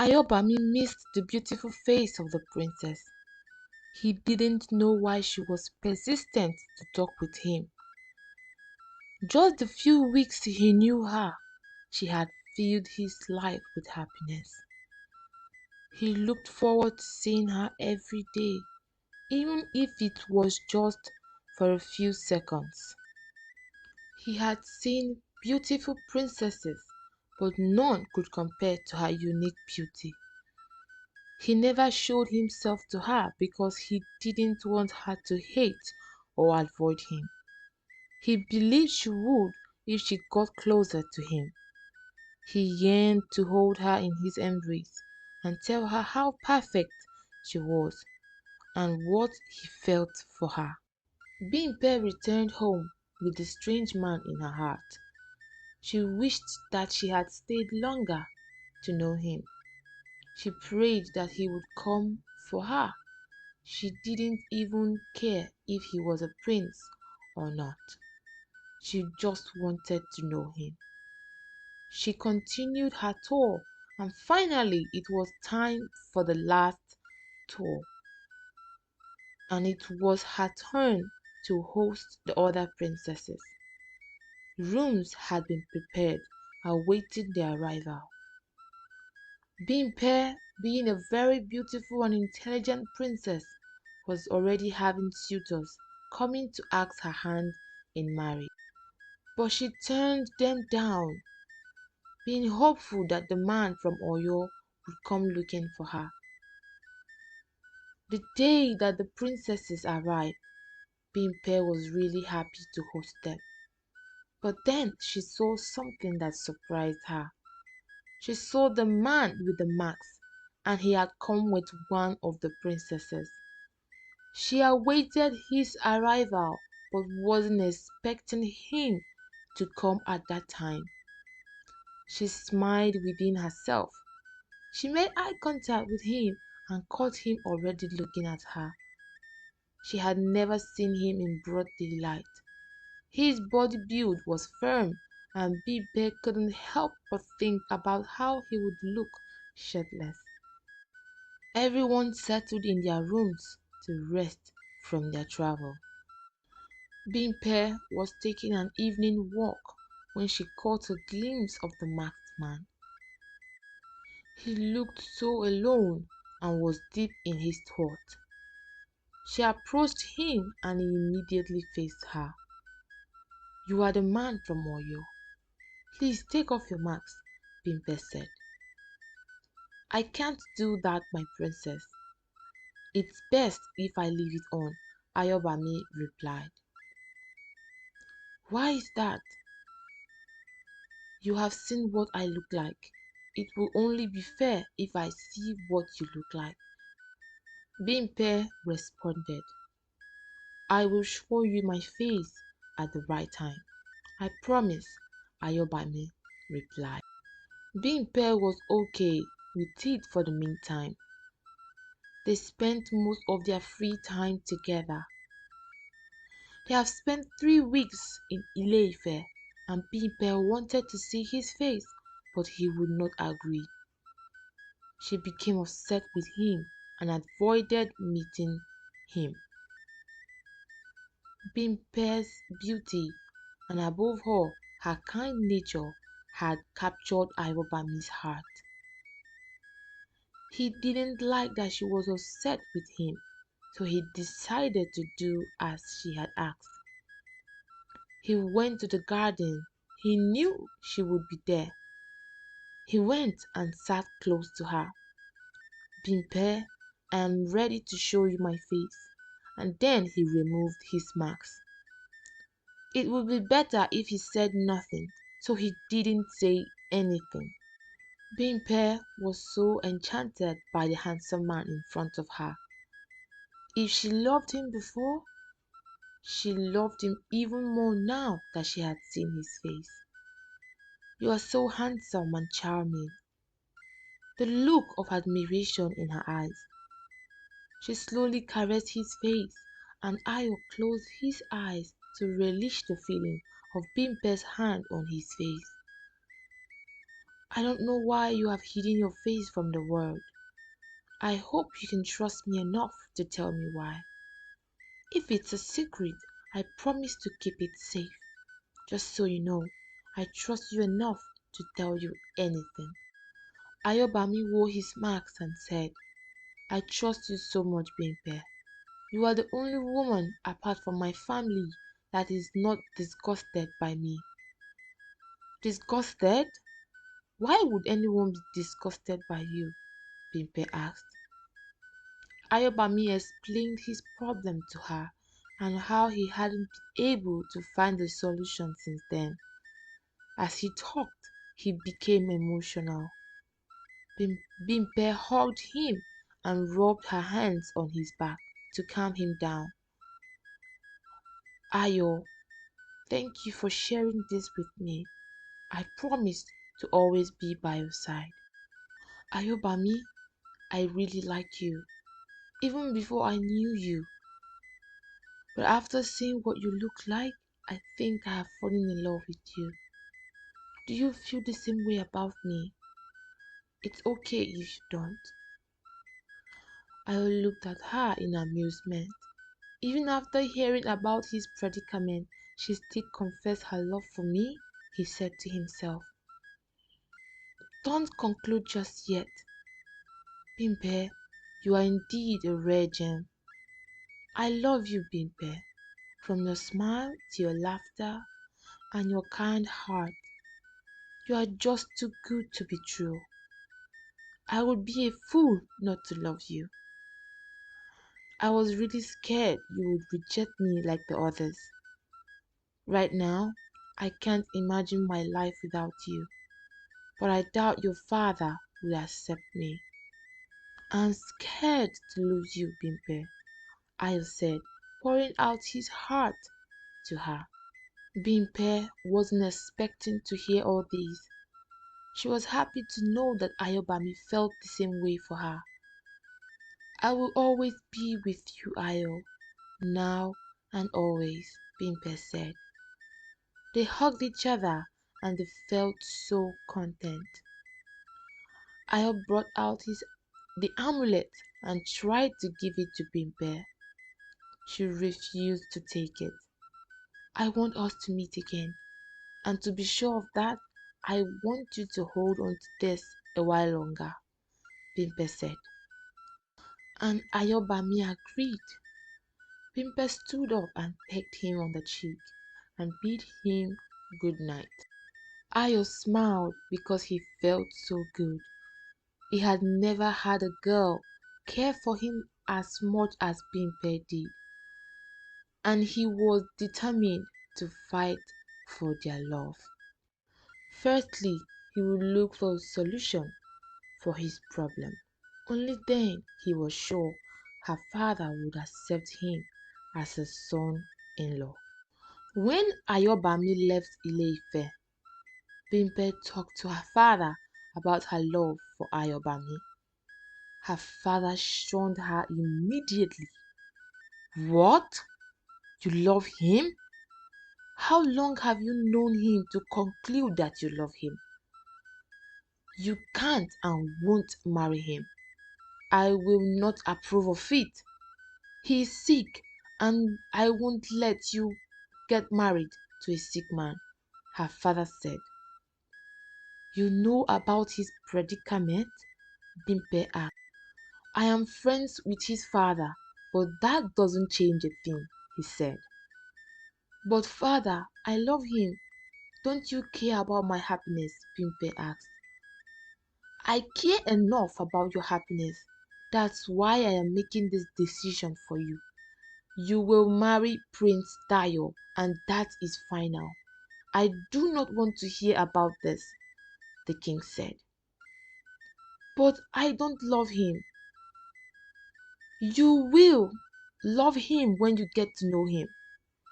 Ayobami missed the beautiful face of the princess. He didn't know why she was persistent to talk with him. Just the few weeks he knew her, she had filled his life with happiness. He looked forward to seeing her every day, even if it was just for a few seconds. He had seen beautiful princesses, but none could compare to her unique beauty. He never showed himself to her because he didn't want her to hate or avoid him. He believed she would if she got closer to him. He yearned to hold her in his embrace and tell her how perfect she was and what he felt for her. Bimpe returned home with the strange man in her heart. She wished that she had stayed longer to know him. She prayed that he would come for her. She didn't even care if he was a prince or not. She just wanted to know him. She continued her tour, and finally it was time for the last tour, and it was her turn to host the other princesses. Rooms had been prepared, awaiting their arrival. Bimpe, being a very beautiful and intelligent princess, was already having suitors coming to ask her hand in marriage. But she turned them down, being hopeful that the man from Oyo would come looking for her. The day that the princesses arrived, Bimpe was really happy to host them. But then she saw something that surprised her. She saw the man with the marks, and he had come with one of the princesses. She awaited his arrival, but wasn't expecting him to come at that time. She smiled within herself. She made eye contact with him and caught him already looking at her. She had never seen him in broad daylight. His body build was firm, and Bimpe couldn't help but think about how he would look shirtless. Everyone settled in their rooms to rest from their travel. Bimpe was taking an evening walk when she caught a glimpse of the masked man. He looked so alone and was deep in his thought. She approached him and he immediately faced her. "You are the man from Oyo. Please take off your mask," Bimpe said. "I can't do that, my princess. It's best if I leave it on," Ayobami replied. "Why is that?" "You have seen what I look like. It will only be fair if I see what you look like," Bimpe responded. "I will show you my face at the right time. I promise," Ayobami replied. Bimpe was okay with it for the meantime. They spent most of their free time together. They have spent 3 weeks in Ile-Ife, and Bimpe wanted to see his face, but he would not agree. She became upset with him and avoided meeting him. Bimpe's beauty, and above all, her kind nature, had captured Ayobami's heart. He didn't like that she was upset with him, so he decided to do as she had asked. He went to the garden. He knew she would be there. He went and sat close to her. "Bimpe, I am ready to show you my face." And then he removed his mask. It would be better if he said nothing, so he didn't say anything. Bimpe was so enchanted by the handsome man in front of her. If she loved him before, she loved him even more now that she had seen his face. "You are so handsome and charming." The look of admiration in her eyes. She slowly caressed his face, and Ayo closed his eyes to relish the feeling of Bimpe's hand on his face. I don't know why you have hidden your face from the world. I hope you can trust me enough to tell me why. If it's a secret, I promise to keep it safe. Just so you know, I trust you enough to tell you anything. Ayobami wore his mask and said, I trust you so much, Bimpe. You are the only woman apart from my family that is not disgusted by me. Disgusted? Why would anyone be disgusted by you? Bimpe asked. Ayobami explained his problem to her and how he hadn't been able to find a solution since then. As he talked, he became emotional. Bimpe hugged him and rubbed her hands on his back to calm him down. Ayo, thank you for sharing this with me. I promise to always be by your side. Ayobami, I really like you, even before I knew you. But after seeing what you look like, I think I have fallen in love with you. Do you feel the same way about me? It's okay if you don't. Ayo looked at her in amusement. Even after hearing about his predicament, she still confessed her love for me, he said to himself. Don't conclude just yet. Bimpe, you are indeed a rare gem. I love you, Bimpe, from your smile to your laughter and your kind heart. You are just too good to be true. I would be a fool not to love you. I was really scared you would reject me like the others. Right now, I can't imagine my life without you, but I doubt your father will accept me. I'm scared to lose you, Bimpe, Ayo said, pouring out his heart to her. Bimpe wasn't expecting to hear all this. She was happy to know that Ayobami felt the same way for her. I will always be with you, Ayo, now and always, Bimpe said. They hugged each other and they felt so content. Ayo brought out the amulet and tried to give it to Bimpe. She refused to take it. I want us to meet again, and to be sure of that, I want you to hold on to this a while longer, Bimpe said. And Ayobami agreed. Bimpe stood up and pecked him on the cheek and bid him good night. Ayo smiled because he felt so good. He had never had a girl care for him as much as Bimpe did, and he was determined to fight for their love. Firstly, he would look for a solution for his problem. Only then he was sure her father would accept him as a son-in-law. When Ayobami left Ile-Ife, Bimpe talked to her father about her love for Ayobami. Her father shunned her immediately. What? You love him? How long have you known him to conclude that you love him? You can't and won't marry him. I will not approve of it. He is sick and I won't let you get married to a sick man, her father said. You know about his predicament? Bimpe asked. I am friends with his father, but that doesn't change a thing, he said. But father, I love him. Don't you care about my happiness? Bimpe asked. I care enough about your happiness. That's why I am making this decision for you. You will marry Prince Tayo, and that is final. I do not want to hear about this, the king said. But I don't love him. You will love him when you get to know him.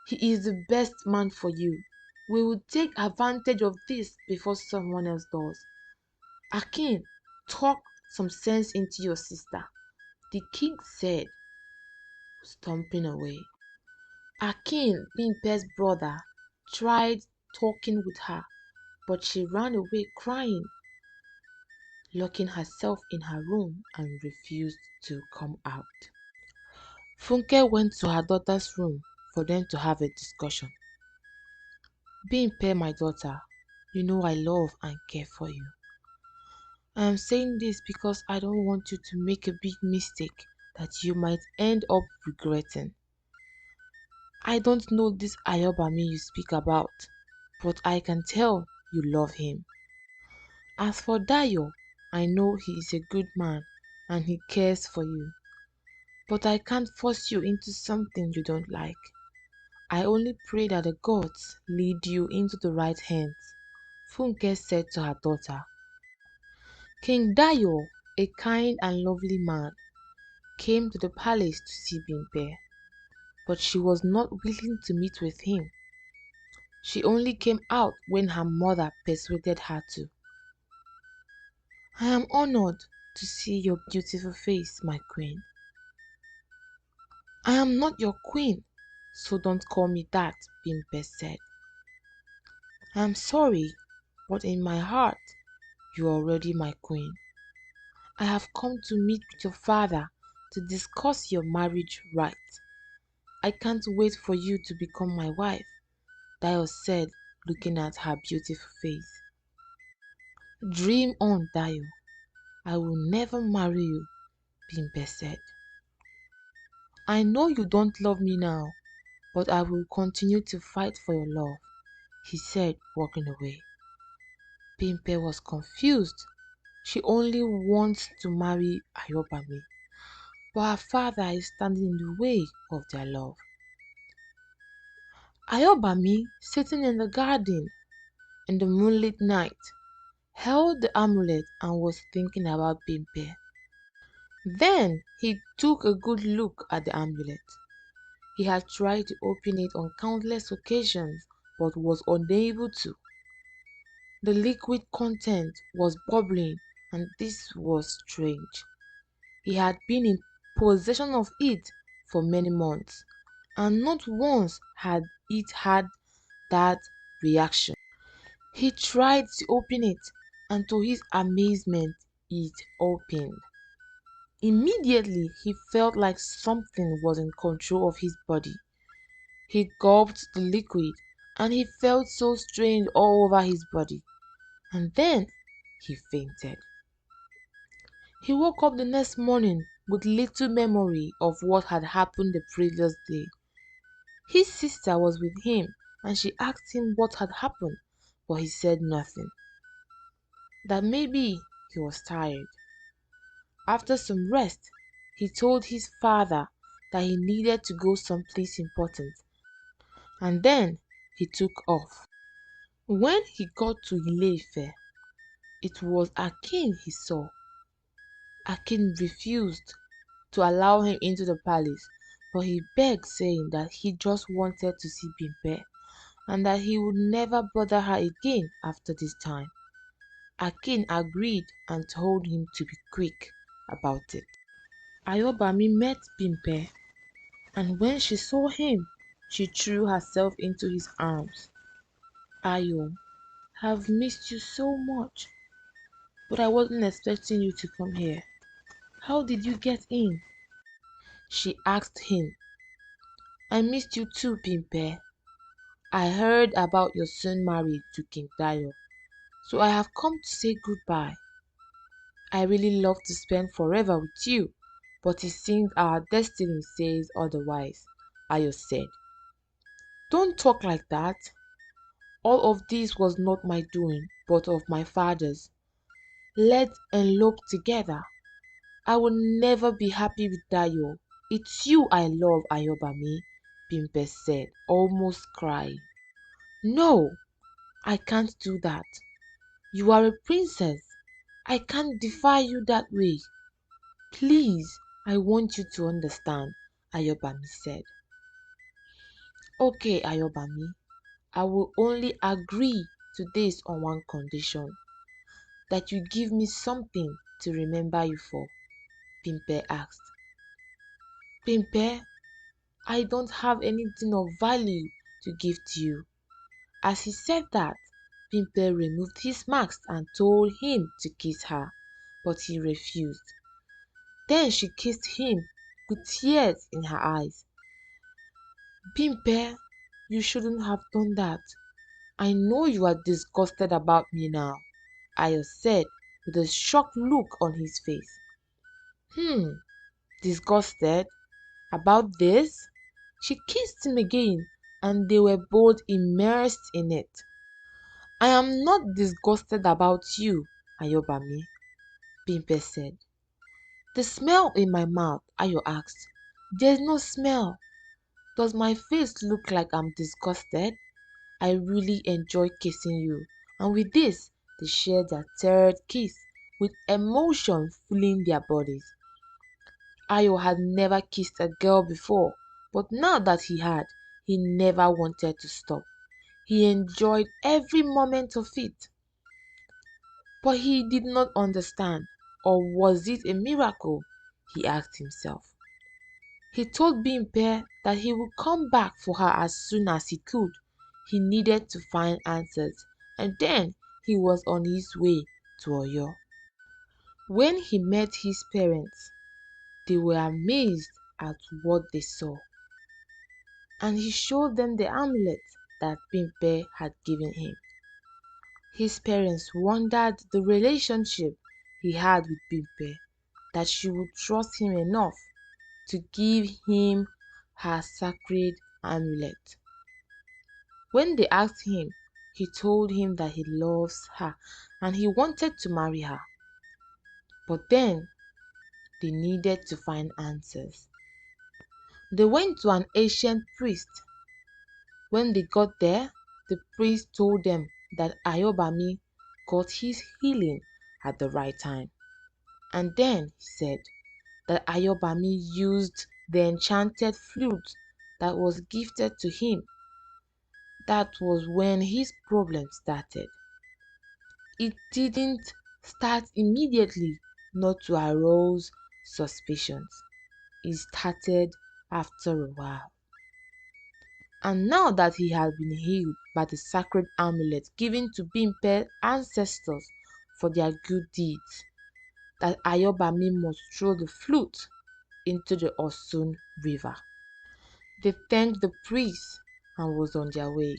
He is the best man for you. We will take advantage of this before someone else does. Akin, talk some sense into your sister, the king said, stomping away. Akin, Bimpe's brother, tried talking with her, but she ran away crying. locking herself in her room and refused to come out. Funke went to her daughter's room for them to have a discussion. Bimpe, my daughter, you know I love and care for you. I am saying this because I don't want you to make a big mistake that you might end up regretting. I don't know this Ayobami you speak about, but I can tell you love him. As for Dayo, I know he is a good man and he cares for you. But I can't force you into something you don't like. I only pray that the gods lead you into the right hands, Funke said to her daughter. King Dayo, a kind and lovely man, came to the palace to see Bimpe, but she was not willing to meet with him. She only came out when her mother persuaded her to. I am honored to see your beautiful face, my queen. I am not your queen, so don't call me that, Bimpe said. I am sorry, but in my heart, you are already my queen. I have come to meet with your father to discuss your marriage rights. I can't wait for you to become my wife, Dayo said, looking at her beautiful face. Dream on, Dayo. I will never marry you, Bimpe said. I know you don't love me now, but I will continue to fight for your love, he said, walking away. Bimpe was confused. She only wants to marry Ayobami, but her father is standing in the way of their love. Ayobami, sitting in the garden in the moonlit night, held the amulet and was thinking about Bimpe. Then he took a good look at the amulet. He had tried to open it on countless occasions but was unable to. The liquid content was bubbling and this was strange. He had been in possession of it for many months and not once had it had that reaction. He tried to open it and to his amazement it opened. Immediately he felt like something was in control of his body. He gulped the liquid and he felt so strange all over his body. And then he fainted. He woke up the next morning with little memory of what had happened the previous day. His sister was with him and she asked him what had happened, but he said nothing. That maybe he was tired. After some rest, he told his father that he needed to go someplace important, and then he took off. When he got to Ile-Ife, it was Akin he saw. Akin refused to allow him into the palace, but he begged, saying that he just wanted to see Bimpe and that he would never bother her again after this time. Akin agreed and told him to be quick about it. Ayobami met Bimpe, and when she saw him, she threw herself into his arms. Ayo, I've missed you so much, but I wasn't expecting you to come here. How did you get in? She asked him. I missed you too, Bimpe. I heard about your soon marriage to King Dayo, so I have come to say goodbye. I really love to spend forever with you, but it seems our destiny says otherwise, Ayo said. Don't talk like that. All of this was not my doing, but of my father's. Let's elope together. I will never be happy with Dayo. It's you I love, Ayobami, Bimpe said, almost crying. No, I can't do that. You are a princess. I can't defy you that way. Please, I want you to understand, Ayobami said. Okay, Ayobami, I will only agree to this on one condition, that you give me something to remember you for, Bimpe asked. Bimpe, I don't have anything of value to give to you. As he said that, Bimpe removed his mask and told him to kiss her, but he refused. Then she kissed him with tears in her eyes. Bimpe, you shouldn't have done that. I know you are disgusted about me now, Ayo said with a shocked look on his face. Hmm, disgusted? About this? She kissed him again, and they were both immersed in it. I am not disgusted about you, Ayobami, Bimpe said. The smell in my mouth, Ayo asked. There's no smell. Does my face look like I'm disgusted? I really enjoy kissing you. And with this, they shared their third kiss with emotion filling their bodies. Ayo had never kissed a girl before, but now that he had, he never wanted to stop. He enjoyed every moment of it. But he did not understand, or was it a miracle? He asked himself. He told Bimpe that he would come back for her as soon as he could. He needed to find answers, and then he was on his way to Oyo. When he met his parents, they were amazed at what they saw, and he showed them the amulet that Bimpe had given him. His parents wondered the relationship he had with Bimpe, that she would trust him enough to give him her sacred amulet. When they asked him, he told him that he loves her and he wanted to marry her. But then they needed to find answers. They went to an ancient priest. When they got there, the priest told them that Ayobami got his healing at the right time. And then he said that Ayobami used the enchanted flute that was gifted to him. That was when his problem started. It didn't start immediately, not to arouse suspicions. It started after a while. And now that he had been healed by the sacred amulet given to Bimpe's ancestors for their good deeds, that Ayobami must throw the flute into the Osun River. They thanked the priest and was on their way.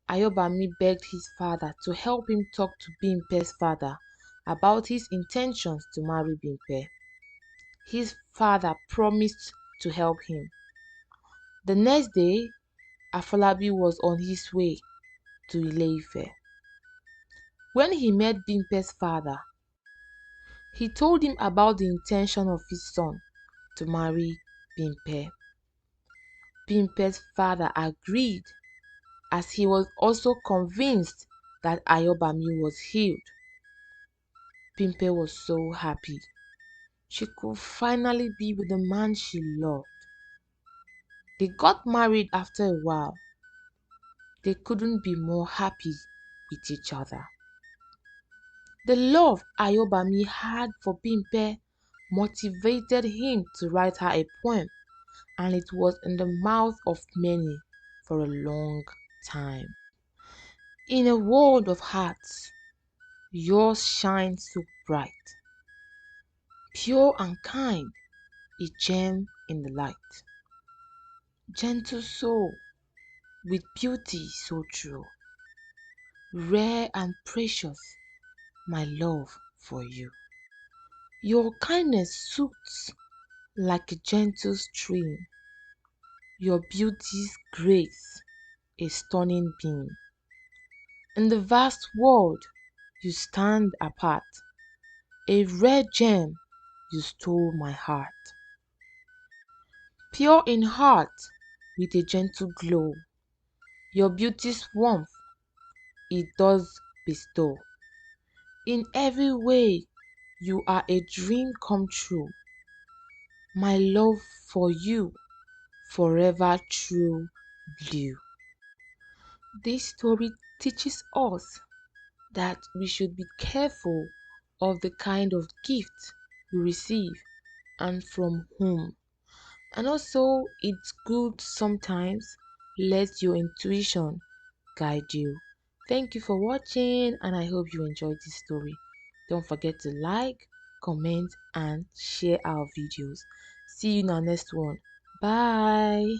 Ayobami begged his father to help him talk to Bimpe's father about his intentions to marry Bimpe. His father promised to help him. The next day, Afolabi was on his way to Ile-Ife. When he met Bimpe's father, he told him about the intention of his son to marry Bimpe. Bimpe's father agreed, as he was also convinced that Ayobami was healed. Bimpe was so happy. She could finally be with the man she loved. They got married after a while. They couldn't be more happy with each other. The love Ayobami had for Bimpe motivated him to write her a poem, and it was in the mouth of many for a long time. In a world of hearts, yours shines so bright, pure and kind, a gem in the light. Gentle soul, with beauty so true, rare and precious, my love for you. Your kindness soothes like a gentle stream, your beauty's grace a stunning beam. In the vast world, you stand apart, a rare gem, you stole my heart. Pure in heart, with a gentle glow, your beauty's warmth it does bestow. In every way, you are a dream come true. My love for you, forever true blue. This story teaches us that we should be careful of the kind of gift we receive and from whom. And also, it's good sometimes let your intuition guide you. Thank you for watching, and I hope you enjoyed this story. Don't forget to like, comment, and share our videos. See you in our next one. Bye.